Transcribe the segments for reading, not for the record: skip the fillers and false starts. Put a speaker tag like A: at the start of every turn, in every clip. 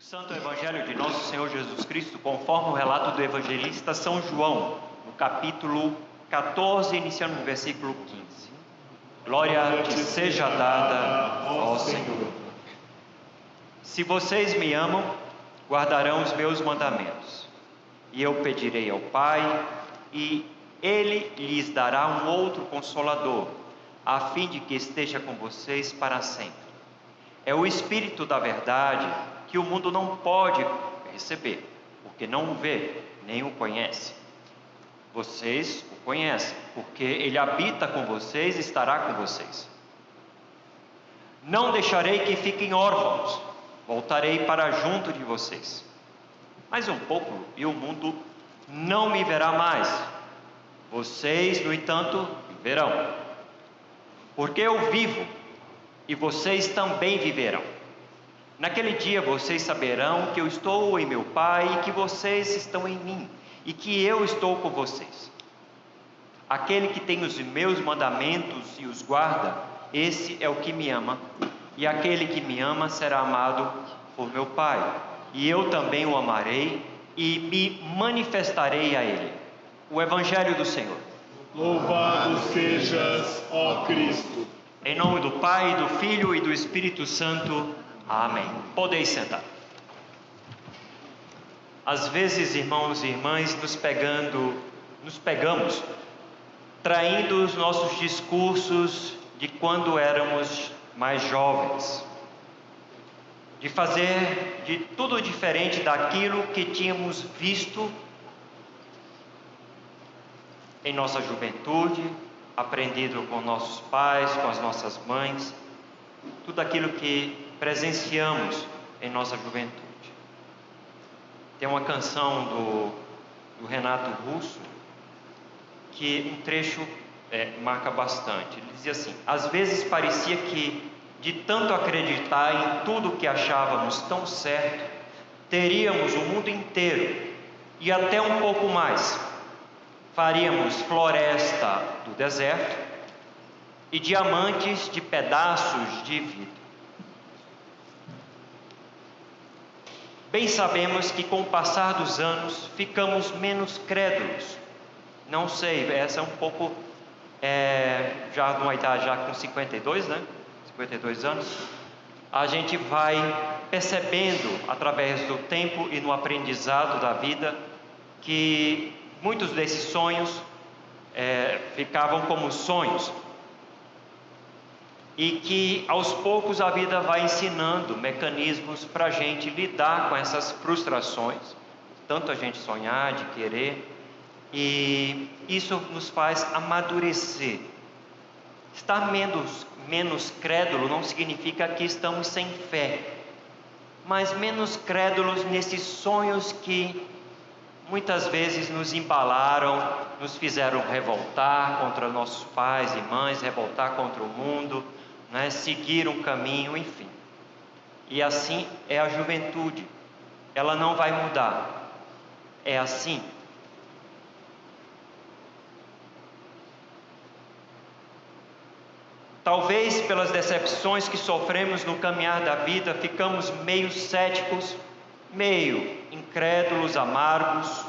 A: Santo Evangelho de Nosso Senhor Jesus Cristo, conforme o relato do evangelista São João, no capítulo 14, iniciando no versículo 15. Glória te seja dada, ó Senhor. Se vocês me amam, guardarão os meus mandamentos. E eu pedirei ao Pai, e Ele lhes dará um outro Consolador, a fim de que esteja com vocês para sempre. É o Espírito da verdade, que o mundo não pode receber, porque não o vê, nem o conhece. Vocês o conhecem, porque ele habita com vocês e estará com vocês. Não deixarei que fiquem órfãos, voltarei para junto de vocês. Mais um pouco e o mundo não me verá mais. Vocês, no entanto, viverão. Porque eu vivo e vocês também viverão. Naquele dia vocês saberão que eu estou em meu Pai e que vocês estão em mim e que eu estou com vocês. Aquele que tem os meus mandamentos e os guarda, esse é o que me ama. E aquele que me ama será amado por meu Pai. E eu também o amarei e me manifestarei a ele. O Evangelho do Senhor.
B: Louvado sejas, ó Cristo.
A: Em nome do Pai, do Filho e do Espírito Santo. Amém. Podeis sentar. Às vezes, irmãos e irmãs, nos pegamos traindo os nossos discursos de quando éramos mais jovens, de fazer de tudo diferente daquilo que tínhamos visto em nossa juventude, aprendido com nossos pais, com as nossas mães, tudo aquilo que presenciamos em nossa juventude. Tem uma canção do Renato Russo que um trecho marca bastante. Ele dizia assim: às vezes parecia que, de tanto acreditar em tudo que achávamos tão certo, teríamos o mundo inteiro e até um pouco mais. Faríamos floresta do deserto e diamantes de pedaços de vida. Bem sabemos que com o passar dos anos ficamos menos crédulos. Não sei, essa é um pouco, já numa idade já com 52, né? 52 anos, a gente vai percebendo através do tempo e no aprendizado da vida que muitos desses sonhos ficavam como sonhos. E que aos poucos a vida vai ensinando mecanismos para a gente lidar com essas frustrações, tanto a gente sonhar, de querer, e isso nos faz amadurecer. Estar menos crédulo não significa que estamos sem fé, mas menos crédulos nesses sonhos que muitas vezes nos embalaram, nos fizeram revoltar contra nossos pais e mães, revoltar contra o mundo, né? Seguir um caminho, enfim. E assim é a juventude, ela não vai mudar, é assim. Talvez pelas decepções que sofremos no caminhar da vida, ficamos meio céticos, meio incrédulos, amargos,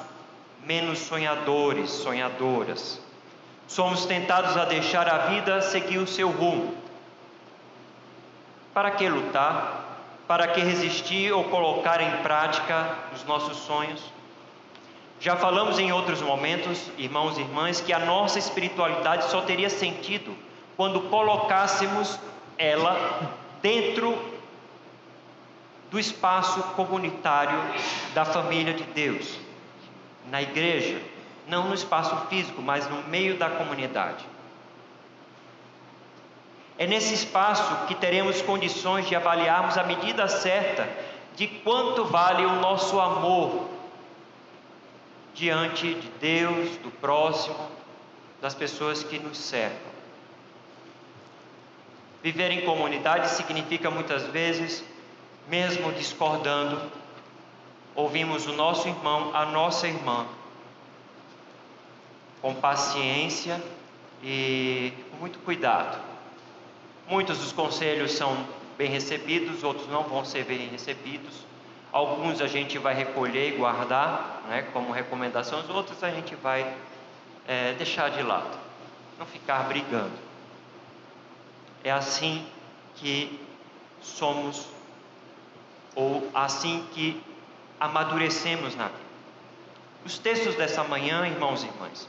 A: menos sonhadores, sonhadoras. Somos tentados a deixar a vida seguir o seu rumo. Para que lutar? Para que resistir ou colocar em prática os nossos sonhos? Já falamos em outros momentos, irmãos e irmãs, que a nossa espiritualidade só teria sentido quando colocássemos ela dentro do espaço comunitário da família de Deus, na igreja, não no espaço físico, mas no meio da comunidade. É nesse espaço que teremos condições de avaliarmos a medida certa de quanto vale o nosso amor diante de Deus, do próximo, das pessoas que nos cercam. Viver em comunidade significa muitas vezes, mesmo discordando, ouvimos o nosso irmão, a nossa irmã, com paciência e com muito cuidado. Muitos dos conselhos são bem recebidos, outros não vão ser bem recebidos. Alguns a gente vai recolher e guardar, né, como recomendações, outros a gente vai deixar de lado, não ficar brigando. É assim que somos, ou assim que amadurecemos na vida. Os textos dessa manhã, irmãos e irmãs,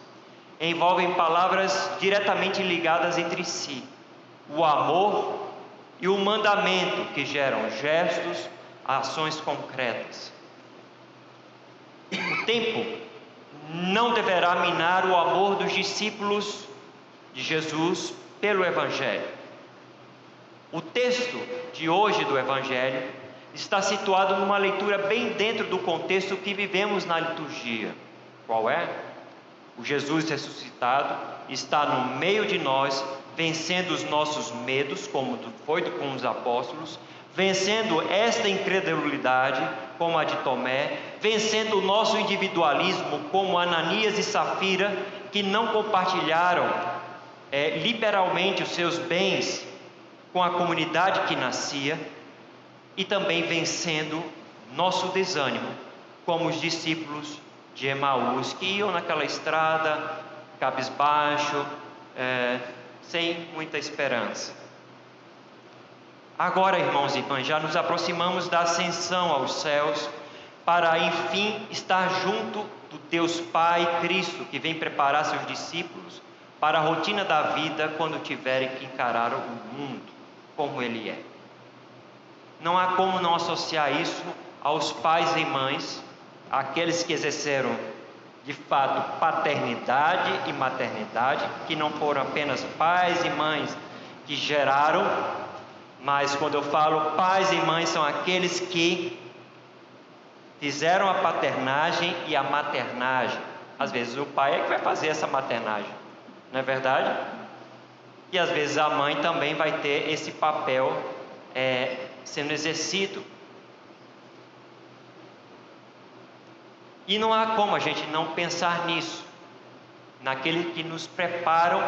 A: envolvem palavras diretamente ligadas entre si: o amor e o mandamento, que geram gestos, ações concretas. O tempo não deverá minar o amor dos discípulos de Jesus pelo Evangelho. O texto de hoje do Evangelho está situado numa leitura bem dentro do contexto que vivemos na liturgia. Qual é? O Jesus ressuscitado está no meio de nós, vencendo os nossos medos, como foi com os apóstolos, vencendo esta incredulidade, como a de Tomé, vencendo o nosso individualismo, como Ananias e Safira, que não compartilharam liberalmente os seus bens com a comunidade que nascia, e também vencendo nosso desânimo, como os discípulos de Emaús, que iam naquela estrada, cabisbaixo, sem muita esperança. Agora, irmãos e irmãs, já nos aproximamos da ascensão aos céus, para enfim estar junto do Deus Pai Cristo, que vem preparar seus discípulos para a rotina da vida quando tiverem que encarar o mundo como ele é. Não há como não associar isso aos pais e mães, aqueles que exerceram de fato paternidade e maternidade, que não foram apenas pais e mães que geraram, mas quando eu falo pais e mães, são aqueles que fizeram a paternagem e a maternagem. Às vezes o pai é que vai fazer essa maternagem, não é verdade? E às vezes a mãe também vai ter esse papel sendo exercido. E não há como a gente não pensar nisso, naqueles que nos preparam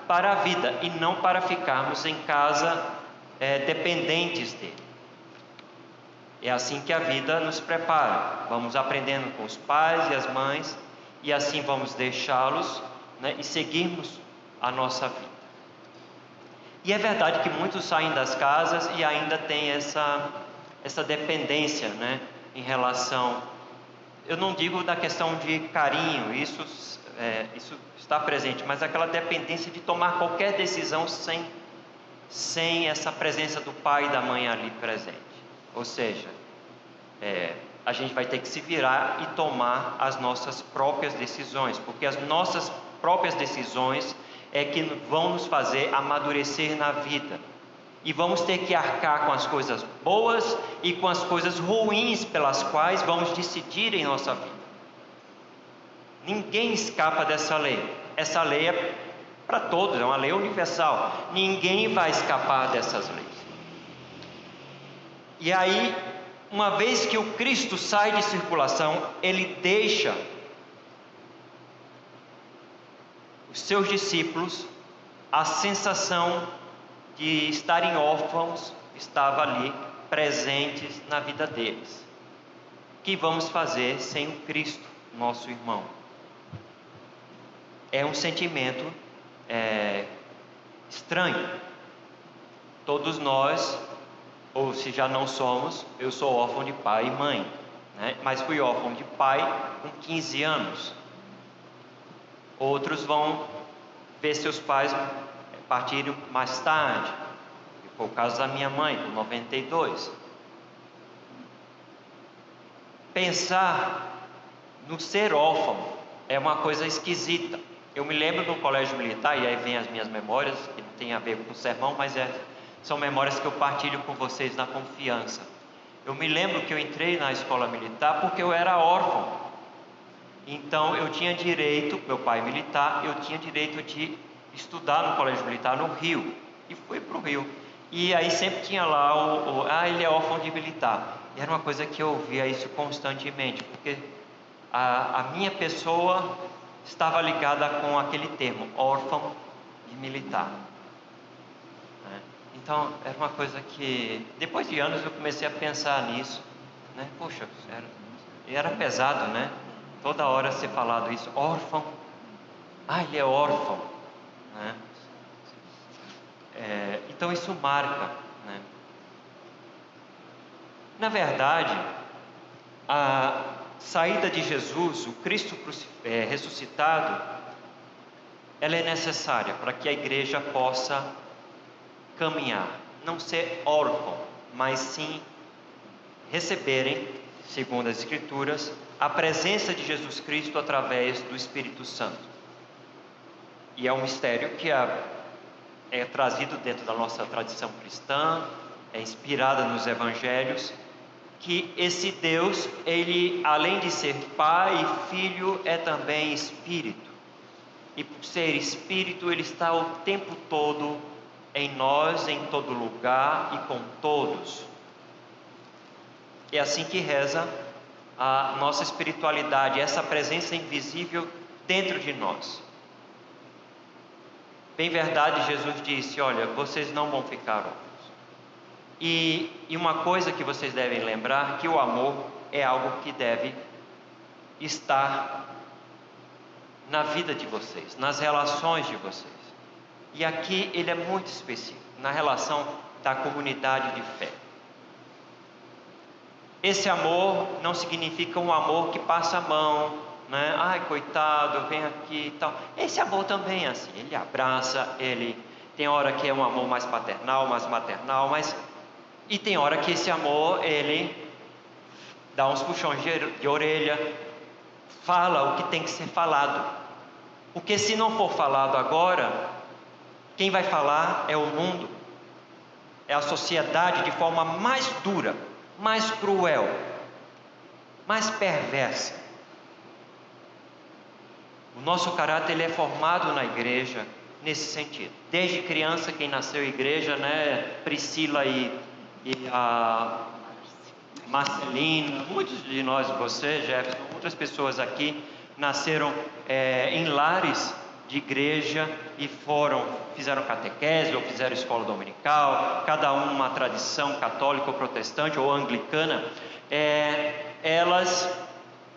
A: para a vida e não para ficarmos em casa dependentes dele. É assim que a vida nos prepara. Vamos aprendendo com os pais e as mães, e assim vamos deixá-los, né, e seguirmos a nossa vida. E é verdade que muitos saem das casas e ainda tem essa dependência, né, em relação, eu não digo da questão de carinho, isso está presente, mas aquela dependência de tomar qualquer decisão sem essa presença do pai e da mãe ali presente. Ou seja, a gente vai ter que se virar e tomar as nossas próprias decisões, porque as nossas próprias decisões é que vão nos fazer amadurecer na vida. E vamos ter que arcar com as coisas boas e com as coisas ruins pelas quais vamos decidir em nossa vida. Ninguém escapa dessa lei. Essa lei é para todos, é uma lei universal. Ninguém vai escapar dessas leis. E aí, uma vez que o Cristo sai de circulação, ele deixa os seus discípulos a sensação de estarem órfãos, estava ali presentes na vida deles. O que vamos fazer sem o Cristo, nosso irmão? É um sentimento estranho. Todos nós, ou se já não somos, eu sou órfão de pai e mãe, né? Mas fui órfão de pai com 15 anos. Outros vão ver seus pais partirem mais tarde. Foi o caso da minha mãe, com 92. Pensar no ser órfão é uma coisa esquisita. Eu me lembro do colégio militar, e aí vem as minhas memórias, que não tem a ver com o sermão, mas são memórias que eu partilho com vocês na confiança. Eu me lembro que eu entrei na escola militar porque eu era órfão. Então eu tinha direito, meu pai militar, eu tinha direito de estudar no colégio militar no Rio. E fui para o Rio. E aí sempre tinha lá ele é órfão de militar. E era uma coisa que eu ouvia isso constantemente, porque a minha pessoa estava ligada com aquele termo, órfão de militar. Então era uma coisa que, depois de anos, eu comecei a pensar nisso, né? Poxa, E era pesado, né? Toda hora ser falado isso, órfão. Ah, ele é órfão, né? Então isso marca, né? Na verdade, a saída de Jesus, o Cristo ressuscitado, ela é necessária para que a igreja possa caminhar, não ser órfão, mas sim receberem, segundo as Escrituras, a presença de Jesus Cristo através do Espírito Santo. E é um mistério que é trazido dentro da nossa tradição cristã, é inspirada nos Evangelhos, que esse Deus, ele, além de ser Pai e Filho, é também Espírito. E por ser Espírito, ele está o tempo todo em nós, em todo lugar e com todos. É assim que reza a nossa espiritualidade, essa presença invisível dentro de nós. Bem verdade, Jesus disse, olha, vocês não vão ficar órfãos. E uma coisa que vocês devem lembrar, que o amor é algo que deve estar na vida de vocês, nas relações de vocês. E aqui ele é muito específico, na relação da comunidade de fé. Esse amor não significa um amor que passa a mão, né? Ai, coitado, vem aqui e tal. Esse amor também é assim, ele abraça, ele tem hora que é um amor mais paternal, mais maternal, e tem hora que esse amor, ele dá uns puxões de orelha, fala o que tem que ser falado. Porque se não for falado agora, quem vai falar é o mundo, é a sociedade de forma mais dura, mais cruel, mais perversa. O nosso caráter ele é formado na igreja nesse sentido. Desde criança, quem nasceu em igreja, né? Priscila e a Marcelina, muitos de nós, você, Jefferson, outras pessoas aqui nasceram em lares de igreja e fizeram catequese ou fizeram escola dominical, cada uma tradição católica ou protestante ou anglicana. Elas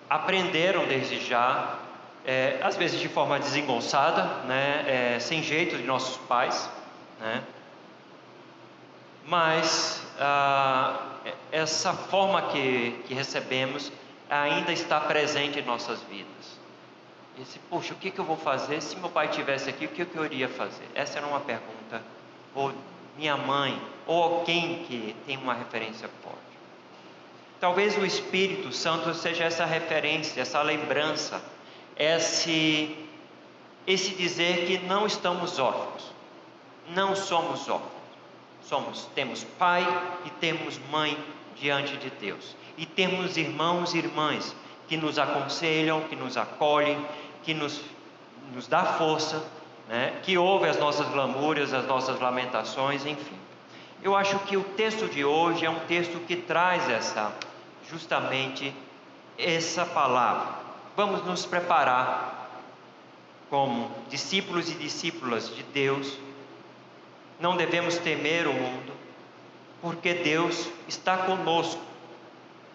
A: aprenderam desde já, às vezes de forma desengonçada, né, sem jeito de nossos pais, né? Mas essa forma que recebemos ainda está presente em nossas vidas. Poxa, o que eu vou fazer? Se meu pai estivesse aqui, o que eu iria fazer? Essa era uma pergunta. Ou minha mãe, ou alguém que tem uma referência forte. Talvez o Espírito Santo seja essa referência, essa lembrança, esse dizer que não estamos órfãos, não somos órfãos. Temos pai e temos mãe diante de Deus. E temos irmãos e irmãs que nos aconselham, que nos acolhem, que nos dá força, né? Que ouve as nossas lamúrias, as nossas lamentações, enfim. Eu acho que o texto de hoje é um texto que traz justamente essa palavra. Vamos nos preparar como discípulos e discípulas de Deus. Não devemos temer o mundo, porque Deus está conosco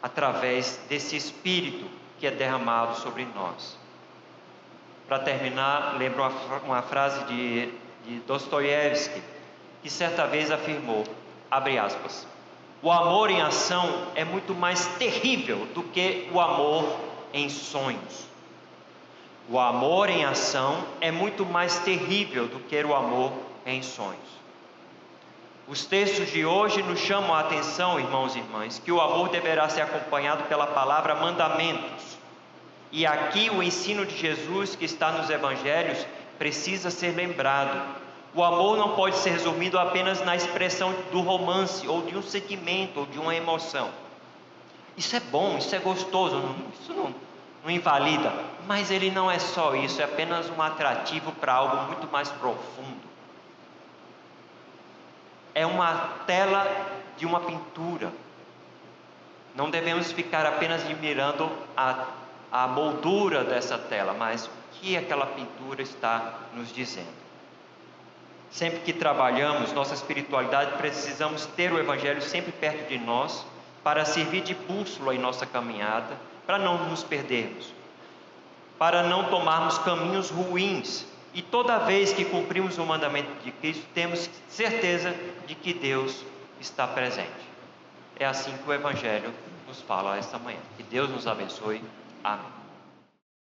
A: através desse Espírito que é derramado sobre nós. Para terminar, lembro uma frase de Dostoiévski, que certa vez afirmou, abre aspas, o amor em ação é muito mais terrível do que o amor em sonhos. O amor em ação é muito mais terrível do que o amor em sonhos. Os textos de hoje nos chamam a atenção, irmãos e irmãs, que o amor deverá ser acompanhado pela palavra mandamentos. E aqui o ensino de Jesus que está nos evangelhos precisa ser lembrado. O amor não pode ser resumido apenas na expressão do romance, ou de um sentimento, ou de uma emoção. Isso é bom, isso é gostoso, isso não invalida, mas ele não é só isso, é apenas um atrativo para algo muito mais profundo. É uma tela de uma pintura. Não devemos ficar apenas admirando a moldura dessa tela, mas o que aquela pintura está nos dizendo. Sempre que trabalhamos nossa espiritualidade, precisamos ter o Evangelho sempre perto de nós, para servir de bússola em nossa caminhada, para não nos perdermos, para não tomarmos caminhos ruins. E toda vez que cumprimos o mandamento de Cristo, temos certeza de que Deus está presente. É assim que o Evangelho nos fala esta manhã. Que Deus nos abençoe. Amém.